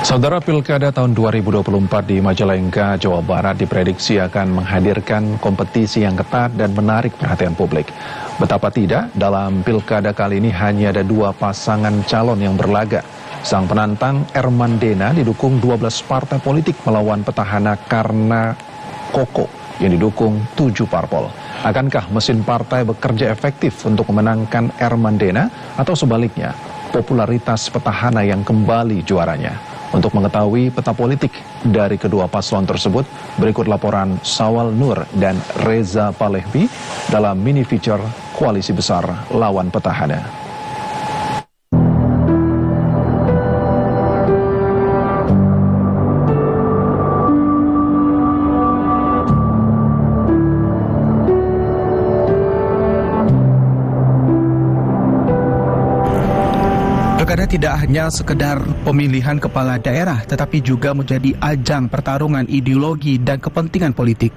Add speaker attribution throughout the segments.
Speaker 1: Saudara, Pilkada tahun 2024 di Majalengka, Jawa Barat diprediksi akan menghadirkan kompetisi yang ketat dan menarik perhatian publik. Betapa tidak, dalam Pilkada kali ini hanya ada dua pasangan calon yang berlaga. Sang penantang Erman Dena didukung 12 partai politik melawan petahana Karna Koko yang didukung 7 parpol. Akankah mesin partai bekerja efektif untuk memenangkan Erman Dena atau sebaliknya, popularitas petahana yang kembali juaranya? Untuk mengetahui peta politik dari kedua paslon tersebut, berikut laporan Sawal Nur dan Reza Palehvi dalam mini feature Koalisi Besar Lawan Petahana.
Speaker 2: Pilkada tidak hanya sekedar pemilihan kepala daerah, tetapi juga menjadi ajang pertarungan ideologi dan kepentingan politik.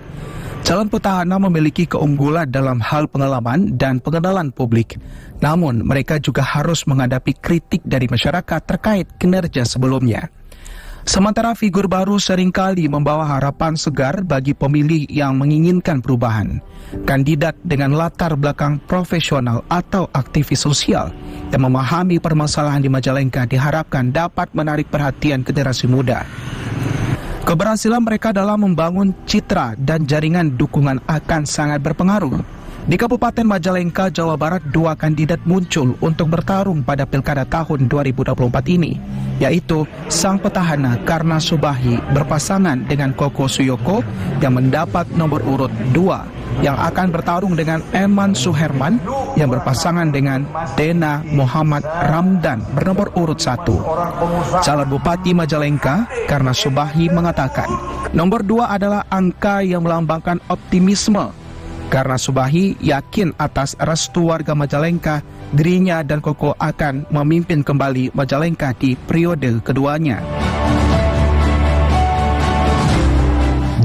Speaker 2: Calon petahana memiliki keunggulan dalam hal pengalaman dan pengenalan publik. Namun, mereka juga harus menghadapi kritik dari masyarakat terkait kinerja sebelumnya. Sementara figur baru seringkali membawa harapan segar bagi pemilih yang menginginkan perubahan. Kandidat dengan latar belakang profesional atau aktivis sosial yang memahami permasalahan di Majalengka diharapkan dapat menarik perhatian generasi muda. Keberhasilan mereka dalam membangun citra dan jaringan dukungan akan sangat berpengaruh. Di Kabupaten Majalengka, Jawa Barat, dua kandidat muncul untuk bertarung pada Pilkada tahun 2024 ini, yaitu sang petahana Karna Subahi berpasangan dengan Koko Suyoko yang mendapat nomor urut 2, yang akan bertarung dengan Eman Suherman yang berpasangan dengan Dena Muhammad Ramdan bernomor urut 1. Calon Bupati Majalengka, Karna Subahi, mengatakan nomor 2 adalah angka yang melambangkan optimisme. Karena Subahi yakin atas restu warga Majalengka, dirinya dan Koko akan memimpin kembali Majalengka di periode keduanya.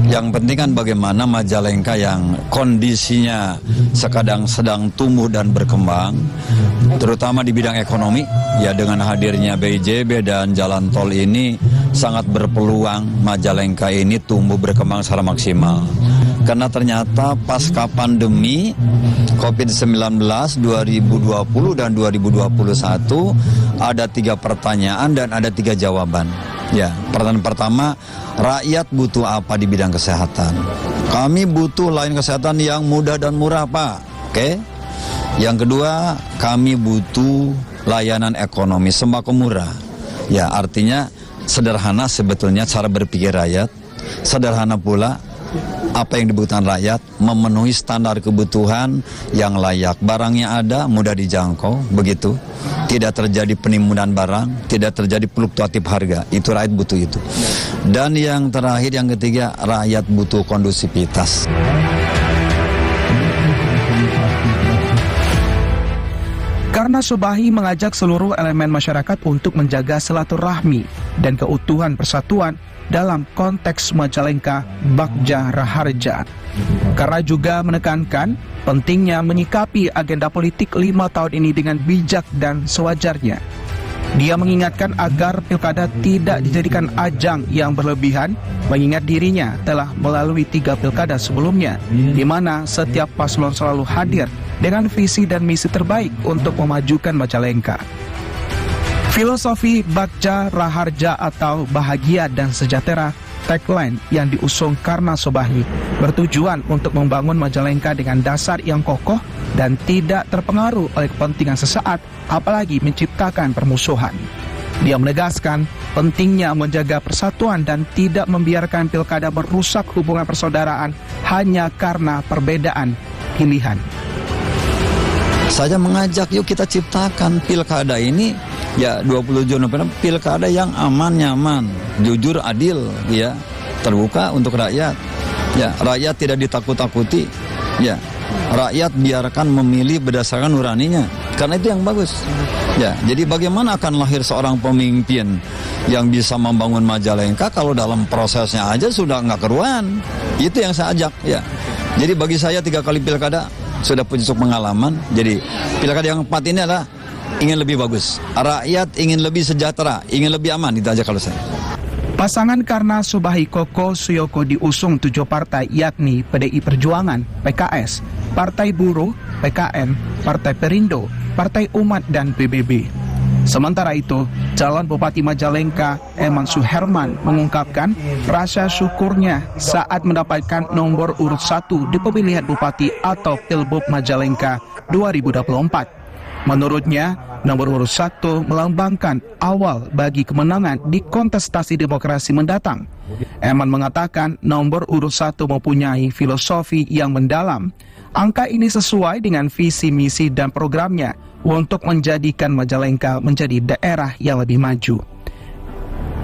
Speaker 3: Yang penting kan bagaimana Majalengka yang kondisinya sedang tumbuh dan berkembang, terutama di bidang ekonomi, ya dengan hadirnya BIJB dan jalan tol ini sangat berpeluang Majalengka ini tumbuh berkembang secara maksimal. Karena ternyata pasca pandemi COVID-19 2020 dan 2021 ada 3 pertanyaan dan ada 3 jawaban. Ya, pertanyaan pertama, rakyat butuh apa di bidang kesehatan? Kami butuh layanan kesehatan yang mudah dan murah, Pak. Oke. Yang kedua, kami butuh layanan ekonomi sembako murah. Ya, artinya sederhana sebetulnya cara berpikir rakyat. Sederhana pula apa yang dibutuhkan rakyat, memenuhi standar kebutuhan yang layak. Barangnya ada, mudah dijangkau, begitu. Tidak terjadi penimbunan barang, tidak terjadi fluktuatif harga. Itu rakyat butuh itu. Dan yang terakhir, yang ketiga, rakyat butuh kondusivitas.
Speaker 2: Karna Subahi mengajak seluruh elemen masyarakat untuk menjaga silaturahmi dan keutuhan persatuan dalam konteks Majalengka Bagja Raharja. Karena juga menekankan pentingnya menyikapi agenda politik 5 tahun ini dengan bijak dan sewajarnya. Dia mengingatkan agar pilkada tidak dijadikan ajang yang berlebihan, mengingat dirinya telah melalui 3 pilkada sebelumnya, di mana setiap paslon selalu hadir dengan visi dan misi terbaik untuk memajukan Majalengka. Filosofi Bagja Raharja atau bahagia dan sejahtera, tagline yang diusung Karna Subahi, bertujuan untuk membangun Majalengka dengan dasar yang kokoh dan tidak terpengaruh oleh kepentingan sesaat, apalagi menciptakan permusuhan. Dia menegaskan pentingnya menjaga persatuan dan tidak membiarkan pilkada merusak hubungan persaudaraan hanya karena perbedaan pilihan.
Speaker 3: Saya mengajak, yuk kita ciptakan pilkada ini, ya 27 November, pilkada yang aman, nyaman, jujur, adil, ya, terbuka untuk rakyat. Ya, rakyat tidak ditakut-takuti. Ya, rakyat biarkan memilih berdasarkan nuraninya, karena itu yang bagus. Ya, jadi bagaimana akan lahir seorang pemimpin yang bisa membangun Majalengka kalau dalam prosesnya aja sudah nggak keruan? Itu yang saya ajak. Ya, jadi bagi saya 3 kali pilkada sudah punya pengalaman. Jadi pilkada yang 4 ini adalah ingin lebih bagus. Rakyat ingin lebih sejahtera, ingin lebih aman, itu aja kalau saya.
Speaker 2: Pasangan Karna Subahikoko Suyoko diusung 7 partai yakni PDI Perjuangan, PKS, Partai Buruh, PKN, Partai Perindo, Partai Umat, dan PBB. Sementara itu, calon Bupati Majalengka, Eman Suherman, mengungkapkan rasa syukurnya saat mendapatkan nomor urut 1 di pemilihan Bupati atau Pilbub Majalengka 2024. Menurutnya, nomor urut 1 melambangkan awal bagi kemenangan di kontestasi demokrasi mendatang. Eman mengatakan nomor urut 1 mempunyai filosofi yang mendalam. Angka ini sesuai dengan visi, misi, dan programnya untuk menjadikan Majalengka menjadi daerah yang lebih maju.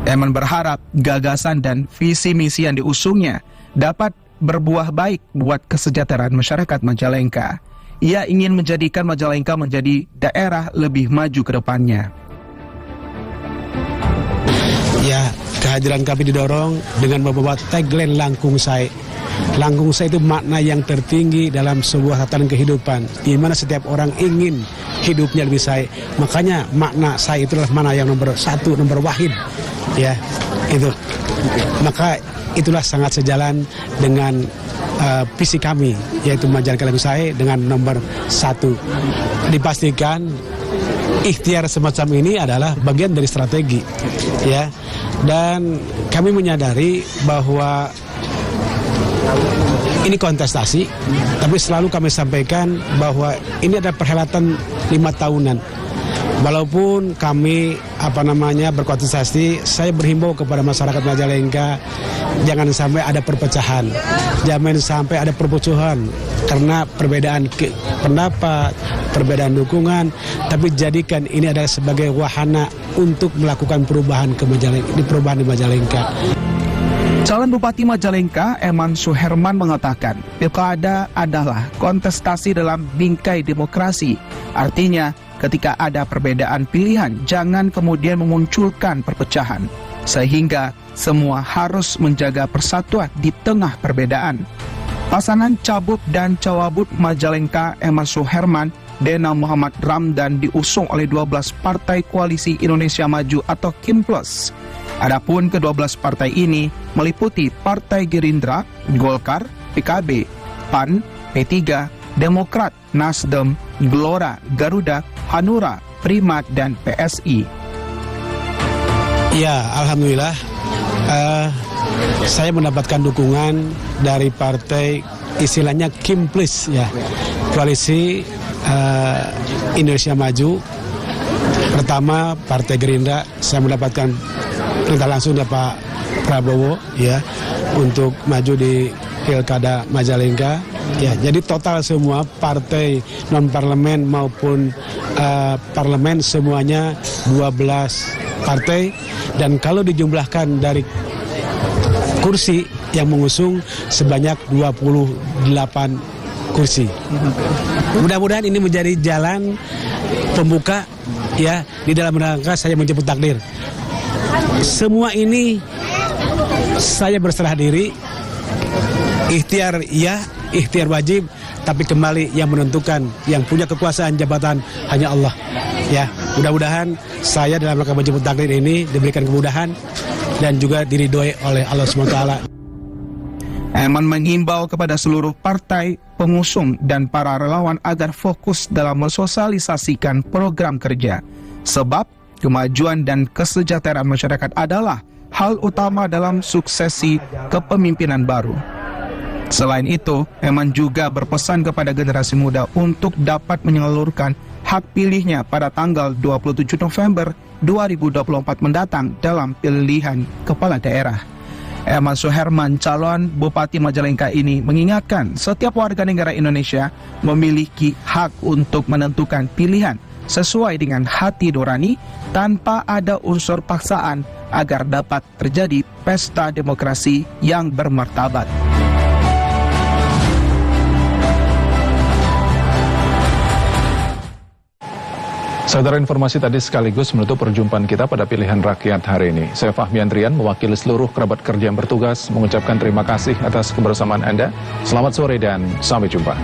Speaker 2: Eman berharap gagasan dan visi misi yang diusungnya dapat berbuah baik buat kesejahteraan masyarakat Majalengka. Ia ingin menjadikan Majalengka menjadi daerah lebih maju ke depannya.
Speaker 4: Ya, kehadiran kami didorong dengan membawa tagline Langkung Sae. Langkung Sae itu makna yang tertinggi dalam sebuah tatanan kehidupan, di mana setiap orang ingin hidupnya lebih sae. Makanya makna sae itu adalah makna yang nomor 1, nomor wahid. Ya, itu. Maka itulah sangat sejalan dengan visi kami, yaitu Majalengka Langkung Sae dengan nomor 1. Dipastikan ikhtiar semacam ini adalah bagian dari strategi, ya. Dan kami menyadari bahwa ini kontestasi, tapi selalu kami sampaikan bahwa ini adalah perhelatan 5 tahunan. Walaupun kami berkontestasi, saya berhimbau kepada masyarakat Majalengka jangan sampai ada perpecahan, jangan sampai ada perpecahan karena perbedaan pendapat, perbedaan dukungan, tapi jadikan ini adalah sebagai wahana untuk melakukan perubahan di Majalengka.
Speaker 2: Calon Bupati Majalengka, Eman Suherman mengatakan, pilkada adalah kontestasi dalam bingkai demokrasi. Artinya, ketika ada perbedaan pilihan, jangan kemudian memunculkan perpecahan. Sehingga semua harus menjaga persatuan di tengah perbedaan. Pasangan Cabub dan Cawabut Majalengka, Eman Suherman, Dena Muhammad Ramdan diusung oleh 12 Partai Koalisi Indonesia Maju atau KIMPLUS. Adapun ke-12 partai ini meliputi Partai Gerindra, Golkar, PKB, PAN, P3, Demokrat, Nasdem, Gelora, Garuda, Hanura, Primat, dan PSI.
Speaker 4: Ya, alhamdulillah saya mendapatkan dukungan dari partai istilahnya KIMPLUS, ya, Koalisi Indonesia Maju. Pertama Partai Gerindra, saya mendapatkan perintah langsung dari Pak Prabowo, ya, untuk maju di Pilkada Majalengka. Ya, jadi total semua partai non parlemen maupun parlemen semuanya 12 partai, dan kalau dijumlahkan dari kursi yang mengusung sebanyak 28 kursi. Mudah-mudahan ini menjadi jalan pembuka, ya, di dalam rangka saya menjemput takdir. Semua ini saya berserah diri, ikhtiar ya, ikhtiar wajib, tapi kembali yang menentukan, yang punya kekuasaan jabatan hanya Allah. Ya, mudah-mudahan saya dalam rangka menjemput takdir ini diberikan kemudahan dan juga diridhoi oleh Allah SWT.
Speaker 2: Eman mengimbau kepada seluruh partai pengusung dan para relawan agar fokus dalam mensosialisasikan program kerja. Sebab kemajuan dan kesejahteraan masyarakat adalah hal utama dalam suksesi kepemimpinan baru. Selain itu, Eman juga berpesan kepada generasi muda untuk dapat menyalurkan hak pilihnya pada tanggal 27 November 2024 mendatang dalam pilihan kepala daerah. Eman Suherman, calon Bupati Majalengka ini mengingatkan setiap warga negara Indonesia memiliki hak untuk menentukan pilihan sesuai dengan hati nurani tanpa ada unsur paksaan agar dapat terjadi pesta demokrasi yang bermartabat.
Speaker 1: Saudara, informasi tadi sekaligus menutup perjumpaan kita pada pilihan rakyat hari ini. Saya Fahmi Andrian, mewakili seluruh kerabat kerja yang bertugas, mengucapkan terima kasih atas kebersamaan Anda. Selamat sore dan sampai jumpa.